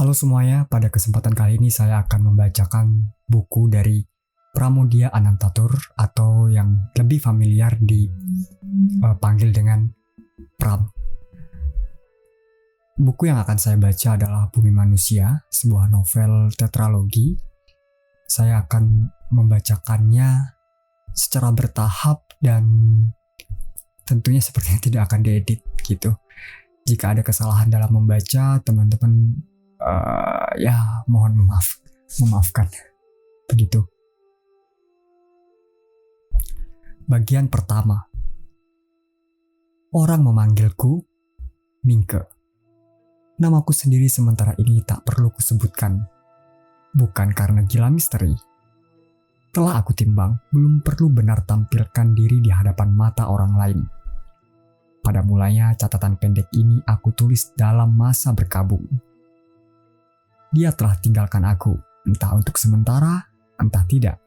Halo semuanya, pada kesempatan kali ini saya akan membacakan buku dari Pramoedya Anantatur atau yang lebih familiar dipanggil dengan Pram. Buku yang akan saya baca adalah Bumi Manusia, sebuah novel tetralogi. Saya akan membacakannya secara bertahap dan tentunya sepertinya tidak akan diedit gitu. Jika ada kesalahan dalam membaca, teman-teman mohon memaafkan. Begitu. Bagian pertama. Orang memanggilku Mingke. Namaku sendiri sementara ini tak perlu kusebutkan. Bukan karena gila misteri. Telah aku timbang, belum perlu benar tampilkan diri di hadapan mata orang lain. Pada mulanya catatan pendek ini aku tulis dalam masa berkabung. Dia telah tinggalkan aku, entah untuk sementara, entah tidak.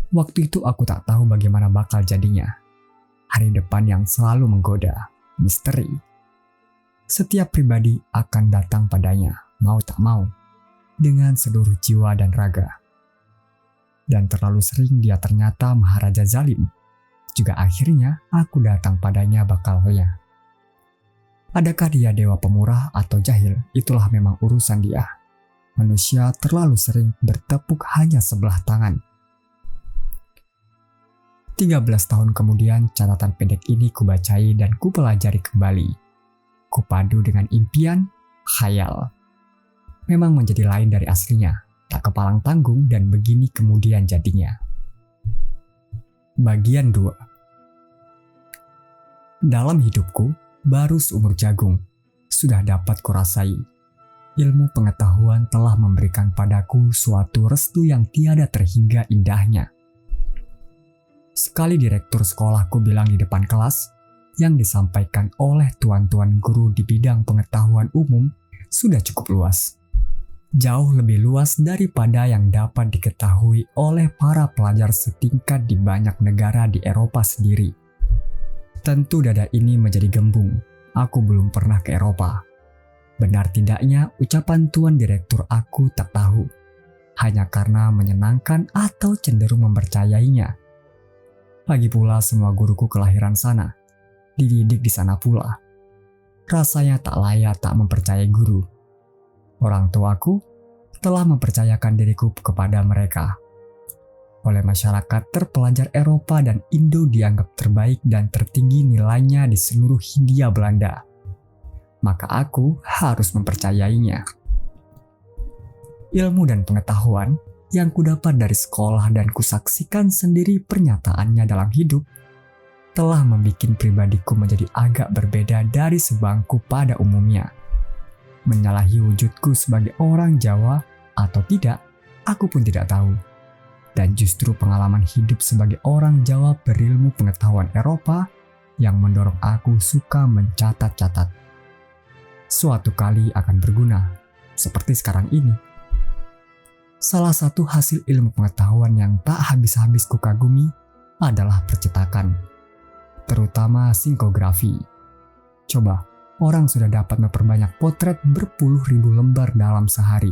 Waktu itu aku tak tahu bagaimana bakal jadinya. Hari depan yang selalu menggoda, misteri. Setiap pribadi akan datang padanya, mau tak mau, dengan seluruh jiwa dan raga. Dan terlalu sering dia ternyata Maharaja Zalim. Juga akhirnya aku datang padanya bakalnya. Adakah dia dewa pemurah atau jahil, itulah memang urusan dia. Manusia terlalu sering bertepuk hanya sebelah tangan. 13 tahun kemudian catatan pendek ini kubacai dan kupelajari kembali. Kupadu dengan impian, khayal. Memang menjadi lain dari aslinya, tak kepalang tanggung dan begini kemudian jadinya. Bagian 2. Dalam hidupku, baru seumur jagung, sudah dapat kurasai. Ilmu pengetahuan telah memberikan padaku suatu restu yang tiada terhingga indahnya. Sekali direktur sekolahku bilang di depan kelas, yang disampaikan oleh tuan-tuan guru di bidang pengetahuan umum sudah cukup luas. Jauh lebih luas daripada yang dapat diketahui oleh para pelajar setingkat di banyak negara di Eropa sendiri. Tentu dada ini menjadi gembung. Aku belum pernah ke Eropa. Benar tidaknya ucapan tuan direktur aku tak tahu. Hanya karena menyenangkan atau cenderung mempercayainya. Lagi pula semua guruku kelahiran sana. Dididik di sana pula. Rasanya tak layak tak mempercayai guru. Orang tuaku telah mempercayakan diriku kepada mereka. Oleh masyarakat terpelajar Eropa dan Indo dianggap terbaik dan tertinggi nilainya di seluruh Hindia Belanda. Maka aku harus mempercayainya. Ilmu dan pengetahuan yang kudapat dari sekolah dan kusaksikan sendiri pernyataannya dalam hidup telah membuat pribadiku menjadi agak berbeda dari sebangku pada umumnya. Menyalahi wujudku sebagai orang Jawa atau tidak, aku pun tidak tahu. Dan justru pengalaman hidup sebagai orang Jawa berilmu pengetahuan Eropa yang mendorong aku suka mencatat-catat. Suatu kali akan berguna, seperti sekarang ini. Salah satu hasil ilmu pengetahuan yang tak habis-habis kukagumi adalah percetakan, terutama sinkografi. Coba, orang sudah dapat memperbanyak potret berpuluh ribu lembar dalam sehari.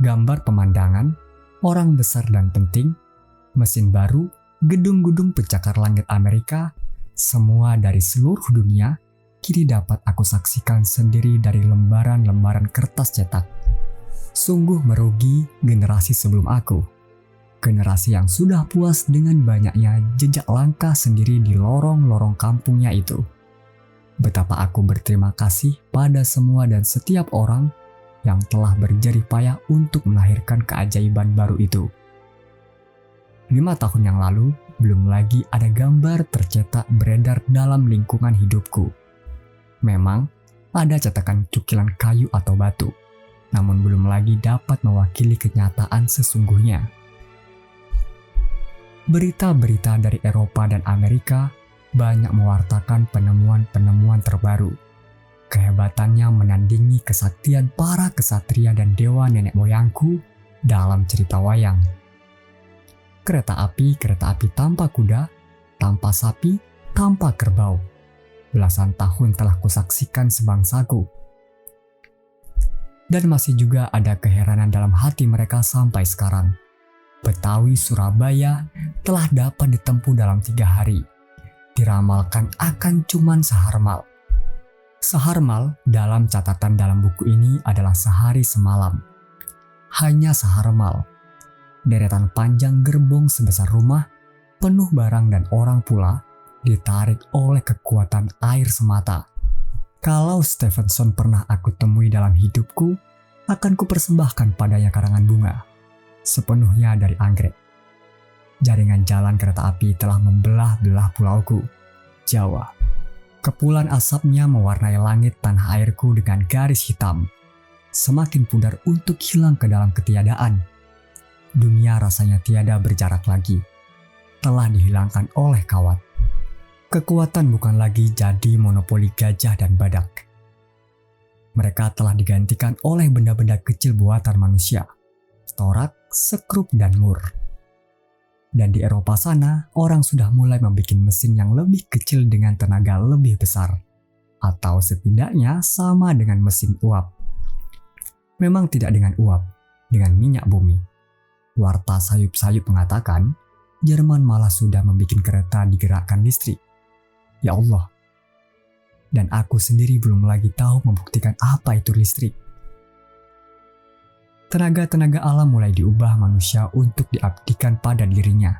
Gambar pemandangan, orang besar dan penting, mesin baru, gedung-gedung pencakar langit Amerika, semua dari seluruh dunia, kini dapat aku saksikan sendiri dari lembaran-lembaran kertas cetak. Sungguh merugi generasi sebelum aku. Generasi yang sudah puas dengan banyaknya jejak langkah sendiri di lorong-lorong kampungnya itu. Betapa aku berterima kasih pada semua dan setiap orang yang telah berjerih payah untuk melahirkan keajaiban baru itu. 5 tahun yang lalu, belum lagi ada gambar tercetak beredar dalam lingkungan hidupku. Memang, ada cetakan cukilan kayu atau batu, namun belum lagi dapat mewakili kenyataan sesungguhnya. Berita-berita dari Eropa dan Amerika banyak mewartakan penemuan-penemuan terbaru. Kehebatannya menandingi kesaktian para kesatria dan dewa nenek moyangku dalam cerita wayang. Kereta api tanpa kuda, tanpa sapi, tanpa kerbau. Belasan tahun telah kusaksikan sebangsaku. Dan masih juga ada keheranan dalam hati mereka sampai sekarang. Betawi Surabaya telah dapat ditempuh dalam 3 hari. Diramalkan akan cuman seharmal. Seharmal dalam catatan dalam buku ini adalah sehari semalam. Hanya seharmal. Deretan panjang gerbong sebesar rumah, penuh barang dan orang pula, ditarik oleh kekuatan air semata. Kalau Stevenson pernah aku temui dalam hidupku, akan kupersembahkan padanya karangan bunga, sepenuhnya dari anggrek. Jaringan jalan kereta api telah membelah-belah pulauku, Jawa. Kepulan asapnya mewarnai langit tanah airku dengan garis hitam, semakin pudar untuk hilang ke dalam ketiadaan. Dunia rasanya tiada berjarak lagi, telah dihilangkan oleh kawat. Kekuatan bukan lagi jadi monopoli gajah dan badak. Mereka telah digantikan oleh benda-benda kecil buatan manusia, torak, sekrup, dan mur. Dan di Eropa sana, orang sudah mulai membuat mesin yang lebih kecil dengan tenaga lebih besar, atau setidaknya sama dengan mesin uap. Memang tidak dengan uap, dengan minyak bumi. Warta sayup-sayup mengatakan, Jerman malah sudah membuat kereta digerakkan listrik. Ya Allah. Dan aku sendiri belum lagi tahu membuktikan apa itu listrik. Tenaga-tenaga alam mulai diubah manusia untuk diabdikan pada dirinya.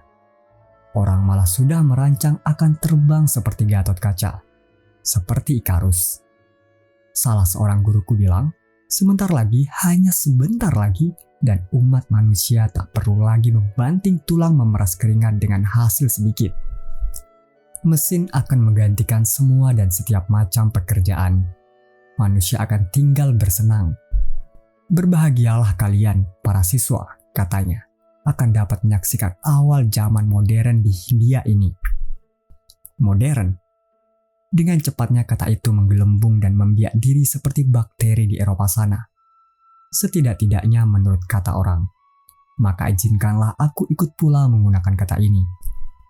Orang malah sudah merancang akan terbang seperti Gatot Kaca, seperti Ikarus. Salah seorang guruku bilang, sebentar lagi, hanya sebentar lagi, dan umat manusia tak perlu lagi membanting tulang memeras keringat dengan hasil sedikit. Mesin akan menggantikan semua dan setiap macam pekerjaan. Manusia akan tinggal bersenang. Berbahagialah kalian, para siswa, katanya, akan dapat menyaksikan awal zaman modern di Hindia ini. Modern? Dengan cepatnya kata itu menggelembung dan membiak diri seperti bakteri di Eropa sana. Setidak-tidaknya menurut kata orang. Maka izinkanlah aku ikut pula menggunakan kata ini.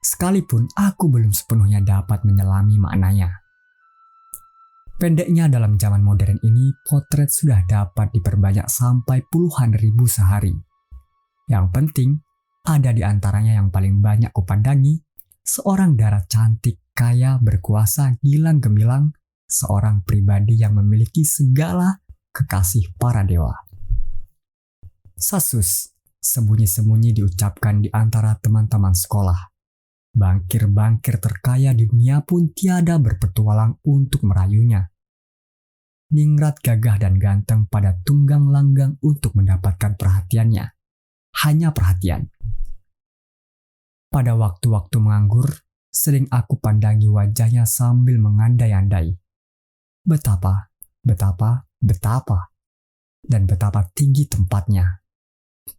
Sekalipun aku belum sepenuhnya dapat menyelami maknanya. Pendeknya dalam zaman modern ini, potret sudah dapat diperbanyak sampai puluhan ribu sehari. Yang penting, ada di antaranya yang paling banyak kupandangi, seorang dara cantik, kaya, berkuasa, gilang gemilang, seorang pribadi yang memiliki segala kekasih para dewa. Sasus, sembunyi-sembunyi diucapkan di antara teman-teman sekolah. Bangkir-bangkir terkaya di dunia pun tiada berpetualang untuk merayunya. Ningrat gagah dan ganteng pada tunggang langgang untuk mendapatkan perhatiannya. Hanya perhatian. Pada waktu-waktu menganggur, sering aku pandangi wajahnya sambil mengandai-andai. Betapa, dan betapa tinggi tempatnya.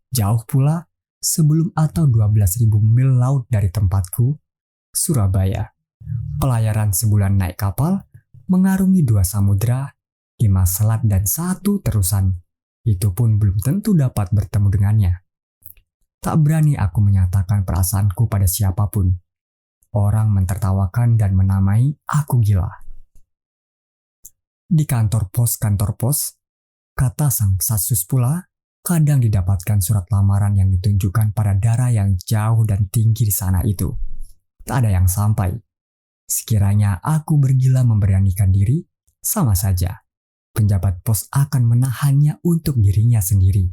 Jauh pula, sebelum atau 12.000 mil laut dari tempatku, Surabaya. Pelayaran sebulan naik kapal, mengarungi 2 samudera, 5 selat dan 1 terusan. Itu pun belum tentu dapat bertemu dengannya. Tak berani aku menyatakan perasaanku pada siapapun. Orang mentertawakan dan menamai aku gila. Di kantor pos, kata sang Sasus pula, kadang didapatkan surat lamaran yang ditunjukkan pada dara yang jauh dan tinggi di sana itu. Tak ada yang sampai. Sekiranya aku bergila memberanikan diri, sama saja. Penjabat pos akan menahannya untuk dirinya sendiri.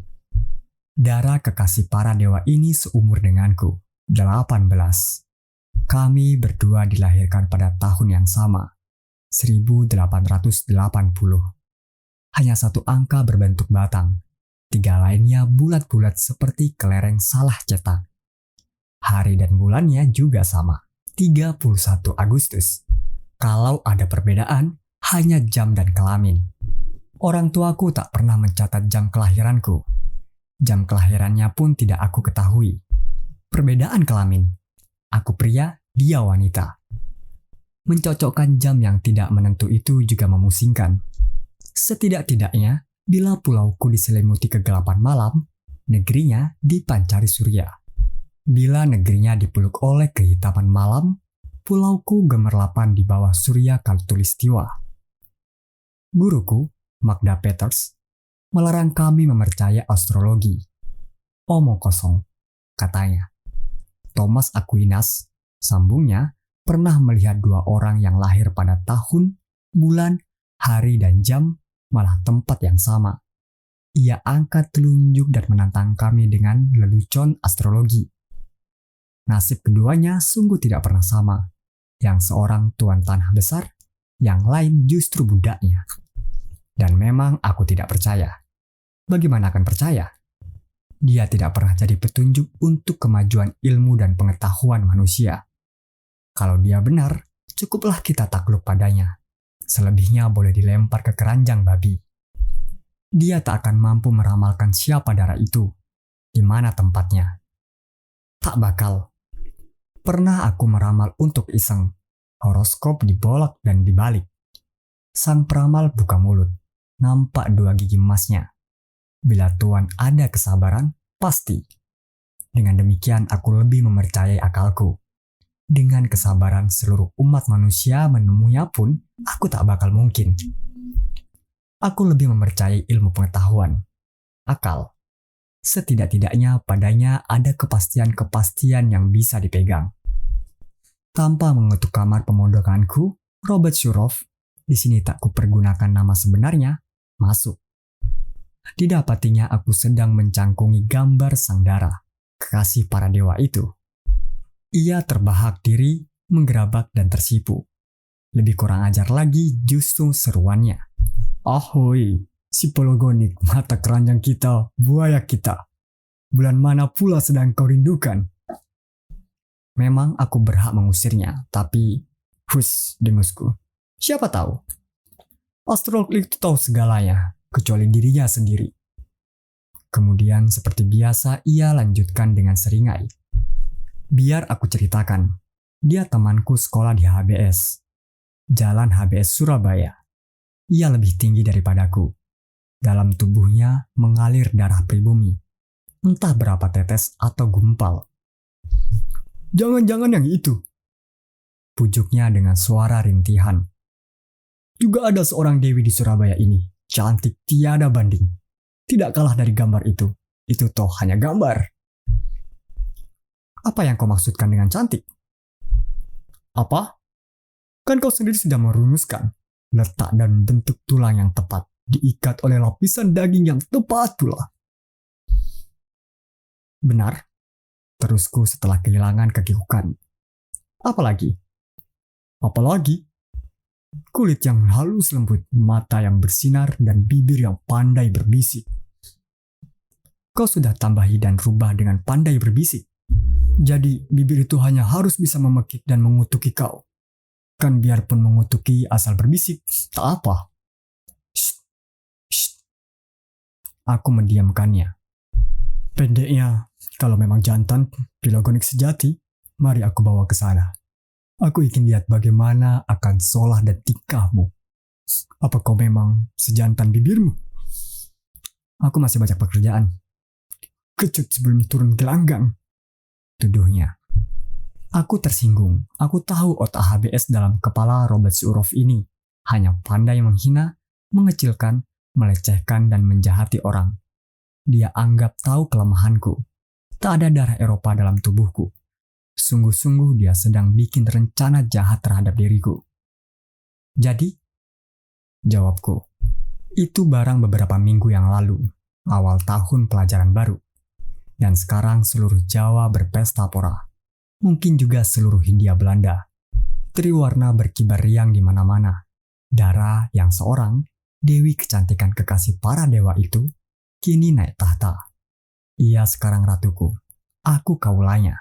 Dara kekasih para dewa ini seumur denganku, 18. Kami berdua dilahirkan pada tahun yang sama, 1880. Hanya 1 angka berbentuk batang. 3 lainnya bulat-bulat seperti kelereng salah cetak. Hari dan bulannya juga sama, 31 Agustus. Kalau ada perbedaan, hanya jam dan kelamin. Orang tuaku tak pernah mencatat jam kelahiranku. Jam kelahirannya pun tidak aku ketahui. Perbedaan kelamin. Aku pria, dia wanita. Mencocokkan jam yang tidak menentu itu juga memusingkan. Setidak-tidaknya, bila pulauku diselimuti kegelapan malam, negerinya dipancari surya. Bila negerinya dipeluk oleh kehitaman malam, pulauku gemerlapan di bawah surya Khatulistiwa. Guruku, Magda Peters, melarang kami mempercayai astrologi. Omong kosong, katanya. Thomas Aquinas, sambungnya, pernah melihat dua orang yang lahir pada tahun, bulan, hari, dan jam, malah tempat yang sama. Ia angkat telunjuk dan menantang kami dengan lelucon astrologi. Nasib keduanya sungguh tidak pernah sama. Yang seorang tuan tanah besar, yang lain justru budaknya. Dan memang aku tidak percaya. Bagaimana akan percaya? Dia tidak pernah jadi petunjuk untuk kemajuan ilmu dan pengetahuan manusia. Kalau dia benar, cukuplah kita takluk padanya. Selebihnya boleh dilempar ke keranjang babi. Dia tak akan mampu meramalkan siapa darah itu, di mana tempatnya. Tak bakal. Pernah aku meramal untuk iseng. Horoskop dibolak dan dibalik. Sang peramal buka mulut. Nampak dua gigi emasnya. Bila Tuhan ada kesabaran, pasti. Dengan demikian aku lebih mempercayai akalku. Dengan kesabaran seluruh umat manusia menemuinya pun, aku tak bakal mungkin. Aku lebih mempercayai ilmu pengetahuan. Akal. Setidak-tidaknya padanya ada kepastian-kepastian yang bisa dipegang. Tanpa mengetuk kamar pemondokanku, Robert Shurov, di sini tak kupergunakan nama sebenarnya, masuk. Didapatinya aku sedang mencangkungi gambar sang Dara, kekasih para dewa itu. Ia terbahak diri, menggerabak dan tersipu. Lebih kurang ajar lagi justru seruannya. Ahoy, si pologonik mata keranjang kita, buaya kita. Bulan mana pula sedang kau rindukan? Memang aku berhak mengusirnya, tapi dengusku. Siapa tahu? Astrolog itu tahu segalanya, kecuali dirinya sendiri. Kemudian seperti biasa ia lanjutkan dengan seringai. Biar aku ceritakan, dia temanku sekolah di HBS. Jalan HBS Surabaya. Ia lebih tinggi daripadaku. Dalam tubuhnya mengalir darah pribumi. Entah berapa tetes atau gumpal. Jangan-jangan yang itu. Pujuknya dengan suara rintihan. Juga ada seorang dewi di Surabaya ini. Cantik tiada banding. Tidak kalah dari gambar itu. Itu toh hanya gambar. Apa yang kau maksudkan dengan cantik? Apa? Kan kau sendiri sudah merumuskan. Letak dan bentuk tulang yang tepat. Diikat oleh lapisan daging yang tepat pula. Benar. Terusku setelah kehilangan kegigukan. Apalagi? Kulit yang halus lembut, mata yang bersinar, dan bibir yang pandai berbisik. Kau sudah tambahi dan rubah dengan pandai berbisik. Jadi bibir itu hanya harus bisa memekik dan mengutuki kau. Kan biarpun mengutuki asal berbisik, tak apa. Shh. Aku mendiamkannya. Pendeknya, kalau memang jantan, pilogonik sejati, mari aku bawa ke sana. Aku ingin lihat bagaimana akan solah dan tingkahmu. Apa kau memang sejantan bibirmu? Aku masih banyak pekerjaan. Kecut sebelum turun gelanggang, tuduhnya. Aku tersinggung. Aku tahu otak HBS dalam kepala Robert Shurov ini hanya pandai menghina, mengecilkan, melecehkan, dan menjahati orang. Dia anggap tahu kelemahanku. Tak ada darah Eropa dalam tubuhku. Sungguh-sungguh dia sedang bikin rencana jahat terhadap diriku. Jadi, jawabku, itu barang beberapa minggu yang lalu, awal tahun pelajaran baru. Dan sekarang seluruh Jawa berpesta pora. Mungkin juga seluruh Hindia Belanda. Triwarna berkibar riang di mana-mana. Dara yang seorang, dewi kecantikan kekasih para dewa itu, kini naik tahta. Ia sekarang ratuku. Aku kaulanya.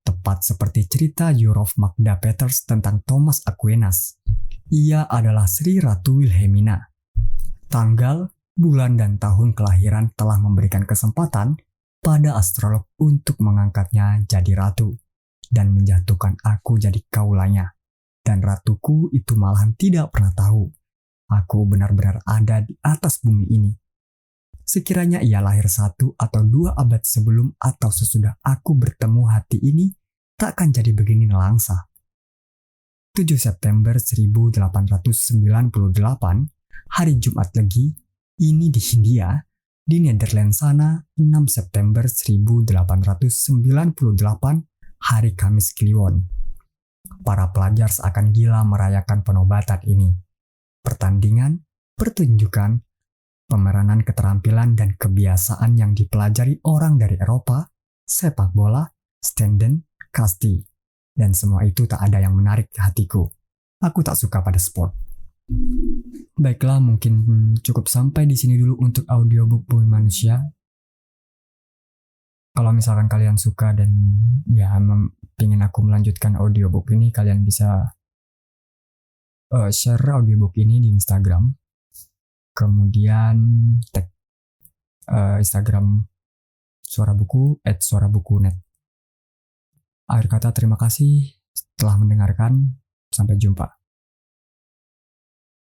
Tepat seperti cerita Yurov Magda Peters tentang Thomas Aquinas. Ia adalah Sri Ratu Wilhelmina. Tanggal, bulan, dan tahun kelahiran telah memberikan kesempatan pada astrolog untuk mengangkatnya jadi ratu dan menjatuhkan aku jadi kaulanya. Dan ratuku itu malahan tidak pernah tahu aku benar-benar ada di atas bumi ini. Sekiranya ia lahir 1 atau 2 abad sebelum atau sesudah aku bertemu hati ini, takkan jadi begini nelangsa. 7 September 1898, hari Jumat Legi, Ini di Hindia, di Netherlands sana 6 September 1898, hari Kamis Kliwon. Para pelajar seakan gila merayakan penobatan ini. Pertandingan, pertunjukan, pemeranan keterampilan dan kebiasaan yang dipelajari orang dari Eropa, sepak bola, stenden, kasti, dan semua itu tak ada yang menarik ke hatiku. Aku tak suka pada sport. Baiklah, mungkin cukup sampai di sini dulu untuk audiobook Bumi Manusia. Kalau misalkan kalian suka dan ya ingin aku melanjutkan audiobook ini, kalian bisa share audiobook ini di Instagram. Kemudian tag Instagram Suara Buku @suarabuku.net. Akhir kata, terima kasih telah mendengarkan. Sampai jumpa.